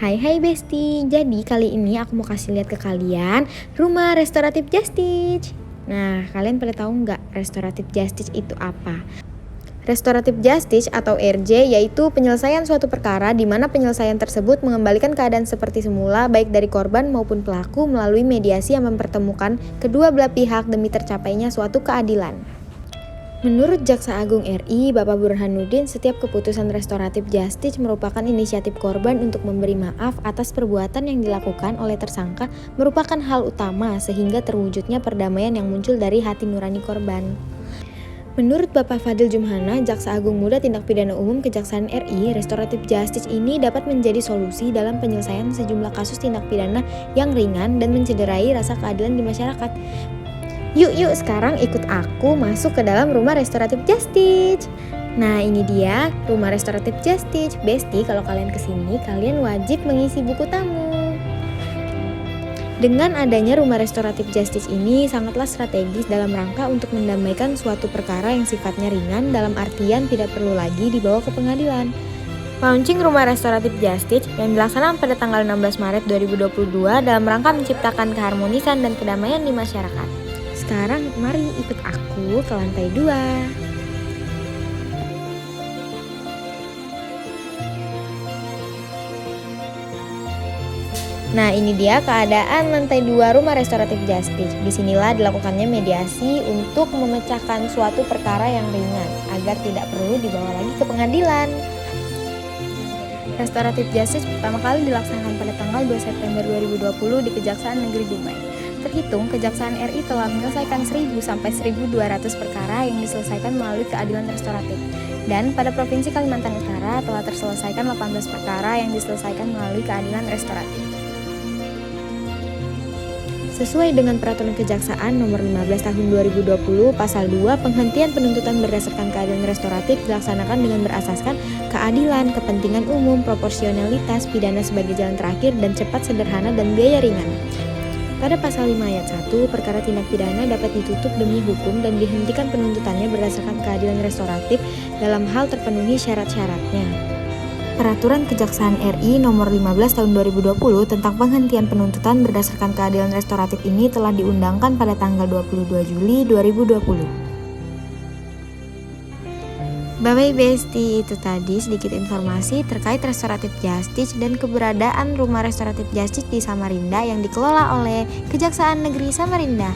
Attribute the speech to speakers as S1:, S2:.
S1: Hai Besti, jadi kali ini aku mau kasih lihat ke kalian rumah restoratif Justice. Nah, kalian pada tahu nggak restoratif Justice itu apa? Restoratif Justice atau RJ yaitu penyelesaian suatu perkara di mana penyelesaian tersebut mengembalikan keadaan seperti semula baik dari korban maupun pelaku melalui mediasi yang mempertemukan kedua belah pihak demi tercapainya suatu keadilan. Menurut Jaksa Agung RI, Bapak Burhanuddin, setiap keputusan restoratif justice merupakan inisiatif korban untuk memberi maaf atas perbuatan yang dilakukan oleh tersangka merupakan hal utama sehingga terwujudnya perdamaian yang muncul dari hati nurani korban. Menurut Bapak Fadil Jumhana, Jaksa Agung Muda Tindak Pidana Umum Kejaksaan RI, restoratif justice ini dapat menjadi solusi dalam penyelesaian sejumlah kasus tindak pidana yang ringan dan mencederai rasa keadilan di masyarakat. Yuk sekarang ikut aku masuk ke dalam rumah restoratif justice. Nah, ini dia rumah restoratif justice. Besti, kalau kalian kesini, kalian wajib mengisi buku tamu. Dengan adanya rumah restoratif justice ini sangatlah strategis dalam rangka untuk mendamaikan suatu perkara yang sifatnya ringan, dalam artian tidak perlu lagi dibawa ke pengadilan. Launching rumah restoratif justice yang dilaksanakan pada tanggal 16 Maret 2022 dalam rangka menciptakan keharmonisan dan kedamaian di masyarakat. Sekarang mari ikut aku ke lantai 2. Nah, ini dia keadaan lantai 2 rumah restoratif justice. Disinilah dilakukannya mediasi untuk memecahkan suatu perkara yang ringan agar tidak perlu dibawa lagi ke pengadilan. Restoratif justice pertama kali dilaksanakan pada tanggal 2 September 2020 di Kejaksaan Negeri Dumai. Terhitung, Kejaksaan RI telah menyelesaikan 1.000 sampai 1.200 perkara yang diselesaikan melalui keadilan restoratif. Dan pada Provinsi Kalimantan Utara telah terselesaikan 18 perkara yang diselesaikan melalui keadilan restoratif. Sesuai dengan Peraturan Kejaksaan Nomor 15 Tahun 2020, Pasal 2, penghentian penuntutan berdasarkan keadilan restoratif dilaksanakan dengan berasaskan keadilan, kepentingan umum, proporsionalitas, pidana sebagai jalan terakhir, dan cepat, sederhana, dan biaya ringan. Pada Pasal 5 Ayat 1, perkara tindak pidana dapat ditutup demi hukum dan dihentikan penuntutannya berdasarkan keadilan restoratif dalam hal terpenuhi syarat-syaratnya. Peraturan Kejaksaan RI Nomor 15 Tahun 2020 tentang penghentian penuntutan berdasarkan keadilan restoratif ini telah diundangkan pada tanggal 22 Juli 2020. Bye Besti, itu tadi sedikit informasi terkait restoratif justice dan keberadaan rumah restoratif justice di Samarinda yang dikelola oleh Kejaksaan Negeri Samarinda.